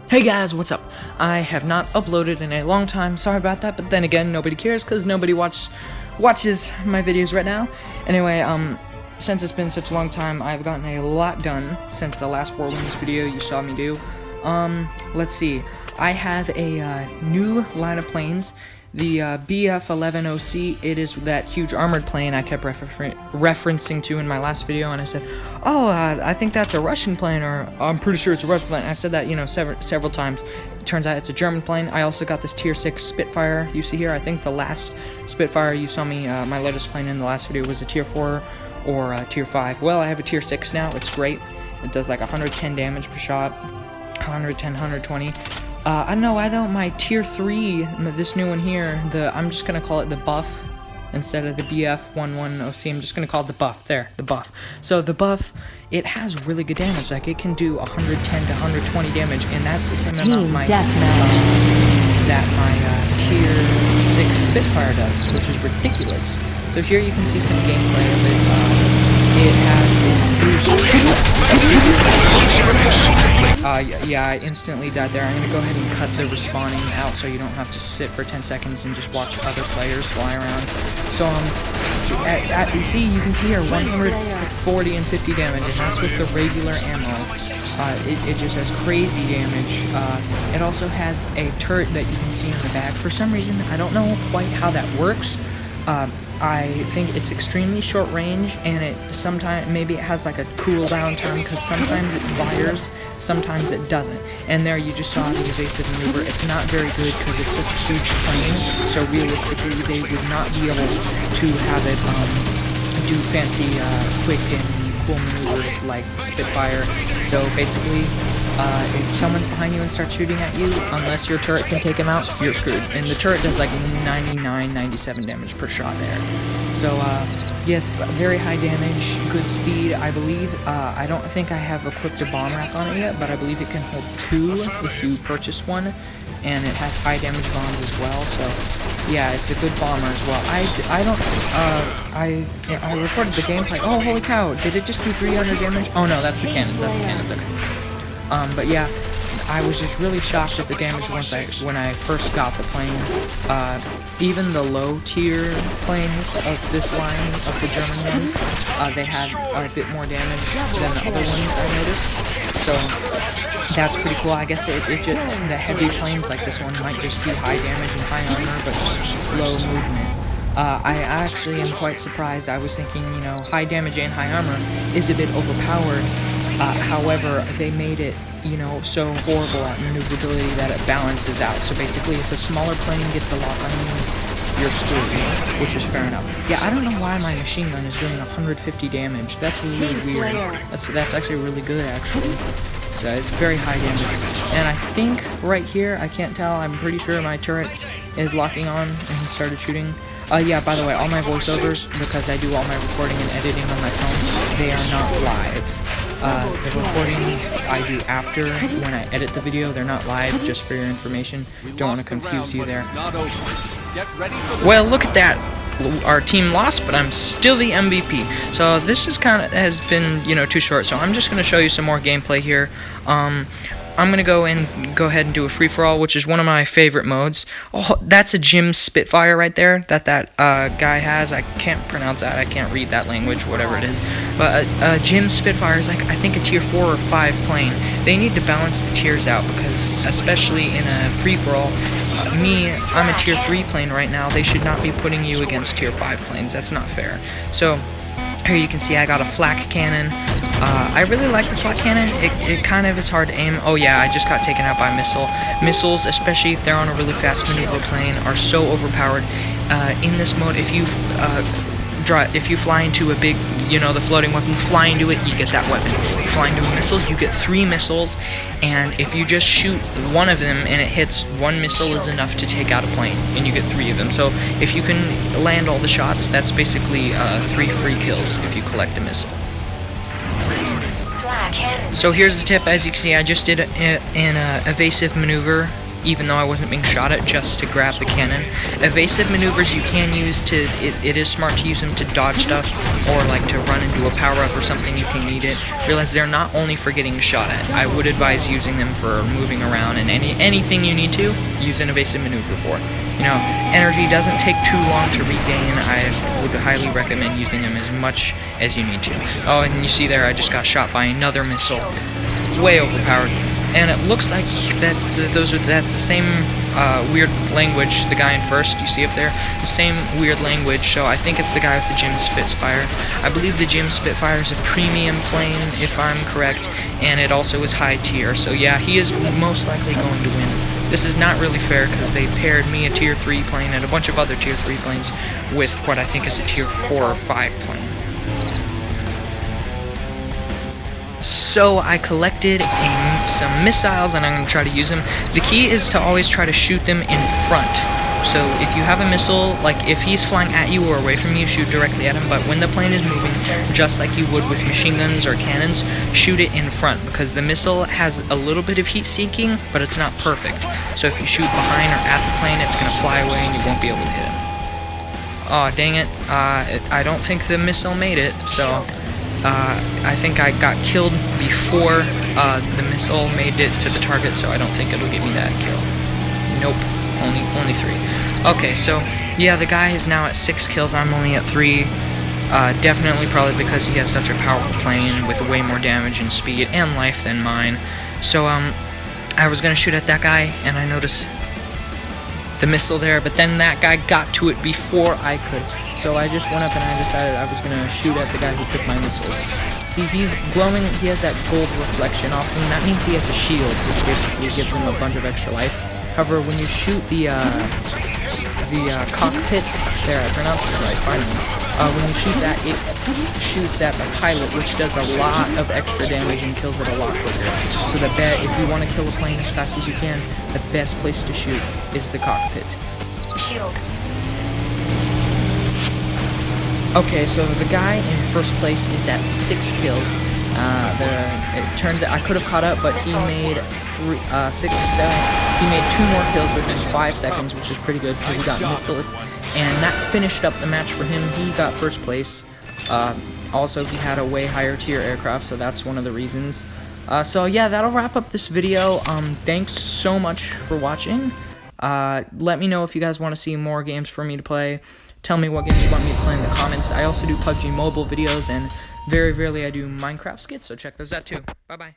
Hey guys, what's up? I have not uploaded in a long time, sorry about that, but then again, nobody cares because nobody watches my videos right now. Anyway, since it's been such a long time, I've gotten a lot done since the last Warwings video you saw me do. Let's see. I have a new line of planes, the BF-11OC. It is that huge armored plane I kept referencing to in my last video, and I said, oh, I think that's a Russian plane, or I'm pretty sure it's a Russian plane. I said that, you know, several times. It turns out it's a German plane. I also got this Tier 6 Spitfire you see here. I think the last Spitfire you saw me, my latest plane in the last video was a Tier 4 or a Tier 5. Well, I have a Tier 6 now. It's great. It does like 110 damage per shot, 110, 120. I don't know why though, my Tier 3, this new one here, I'm just gonna call it the buff instead of the BF-11OC. I'm just gonna call it the buff. There, the buff. So the buff, it has really good damage. Like, it can do 110 to 120 damage, and that's the same amount that my Tier 6 Spitfire does, which is ridiculous. So here you can see some gameplay of it. It has its boost. Yeah, I instantly died there. I'm gonna go ahead and cut the respawning out so you don't have to sit for 10 seconds and just watch other players fly around. So, you can see here 140 and 50 damage, and that's with the regular ammo. It just has crazy damage. It also has a turret that you can see in the back. For some reason, I don't know quite how that works. I think it's extremely short range, and maybe it has like a cooldown time, because sometimes it fires, sometimes it doesn't. And there you just saw the evasive maneuver. It's not very good because it's such a huge plane, so realistically they would not be able to have it do fancy, quick and cool maneuvers like the Spitfire. So basically, if someone's behind you and starts shooting at you, unless your turret can take him out, you're screwed. And the turret does like 99, 97 damage per shot there. So, yes, very high damage, good speed, I believe. I don't think I have equipped a bomb rack on it yet, but I believe it can hold 2 if you purchase one. And it has high damage bombs as well, so yeah, it's a good bomber as well. I recorded the gameplay. Oh, holy cow, did it just do 300 damage? Oh no, that's the cannons, okay. But yeah, I was just really shocked at the damage when I first got the plane. Even the low tier planes of this line, of the German ones, they had a bit more damage than the other ones I noticed. So that's pretty cool. I guess the heavy planes like this one might just be high damage and high armor, but just low movement. I actually am quite surprised. I was thinking, you know, high damage and high armor is a bit overpowered. However, they made it, you know, so horrible at maneuverability that it balances out. So basically, if a smaller plane gets a lock on you, you're screwed, which is fair enough. Yeah, I don't know why my machine gun is doing 150 damage. That's really weird. That's actually really good, actually. So it's very high damage. And I think right here, I can't tell, I'm pretty sure my turret is locking on and started shooting. Yeah, by the way, all my voiceovers, because I do all my recording and editing on my phone, they are not live. The recording I do after, when I edit the video, they're not live, just for your information. Don't want to confuse you there. Well, look at that. Our team lost, but I'm still the MVP. So this is has been, you know, too short. So I'm just going to show you some more gameplay here. I'm going to go ahead and do a free-for-all, which is one of my favorite modes. Oh, that's a Jim Spitfire right there that guy has. I can't pronounce that. I can't read that language, whatever it is. But Jim Spitfire is like, I think, a Tier 4 or 5 plane. They need to balance the tiers out because, especially in a free-for-all, I'm a Tier 3 plane right now. They should not be putting you against Tier 5 planes. That's not fair. So here you can see I got a flak cannon. I really like the flak cannon. It kind of is hard to aim. Oh yeah, I just got taken out by a missile. Missiles, especially if they're on a really fast maneuver plane, are so overpowered. In this mode, if you fly into a big, you know, the floating weapons, fly into it, you get that weapon. You fly into a missile, you get 3 missiles, and if you just shoot one of them and it hits, 1 missile is enough to take out a plane, and you get 3 of them. So if you can land all the shots, that's basically 3 free kills if you collect a missile. So here's the tip. As you can see, I just did an evasive maneuver even though I wasn't being shot at, just to grab the cannon. Evasive maneuvers you can use to, it is smart to use them to dodge stuff, or like to run into a power-up or something if you need it. Realize they're not only for getting shot at. I would advise using them for moving around, and anything you need to, use an evasive maneuver for. You know, energy doesn't take too long to regain. I would highly recommend using them as much as you need to. Oh, and you see there, I just got shot by another missile. Way overpowered. And it looks like that's the same weird language, the guy in first, you see up there? The same weird language, so I think it's the guy with the Jim Spitfire. I believe the Jim Spitfire is a premium plane, if I'm correct, and it also is high tier, so yeah, he is most likely going to win. This is not really fair because they paired me, a tier 3 plane, and a bunch of other tier 3 planes with what I think is a tier 4 or 5 plane. So I collected some missiles and I'm going to try to use them. The key is to always try to shoot them in front. So if you have a missile, like if he's flying at you or away from you, shoot directly at him. But when the plane is moving, just like you would with machine guns or cannons, shoot it in front. Because the missile has a little bit of heat seeking, but it's not perfect. So if you shoot behind or at the plane, it's going to fly away and you won't be able to hit him. Oh, dang it. I don't think the missile made it, so... I think I got killed before the missile made it to the target, so I don't think it'll give me that kill. Nope, only 3. Okay, so yeah, the guy is now at 6 kills. I'm only at 3. Definitely, probably because he has such a powerful plane with way more damage and speed and life than mine. So I was gonna shoot at that guy, and I noticed the missile there, but then that guy got to it before I could. So I just went up and I decided I was going to shoot at the guy who took my missiles. See, he's glowing, he has that gold reflection off him. That means he has a shield, which basically gives him a bunch of extra life. However, when you shoot the cockpit, there, I pronounced it right, finally. When you shoot that, it shoots at the pilot, which does a lot of extra damage and kills it a lot quicker. So if you want to kill a plane as fast as you can, the best place to shoot is the cockpit. Shield. Okay, so the guy in first place is at 6 kills. It turns out I could have caught up, but he made 6, 7. He made 2 more kills within 5 seconds, which is pretty good because he got missiles, and that finished up the match for him. He got first place. Also, he had a way higher tier aircraft, so that's one of the reasons. So yeah, that'll wrap up this video. Thanks so much for watching. Let me know if you guys want to see more games for me to play. Tell me what games you want me to play in the comments. I also do PUBG mobile videos, and very rarely I do Minecraft skits, so check those out too. Bye-bye.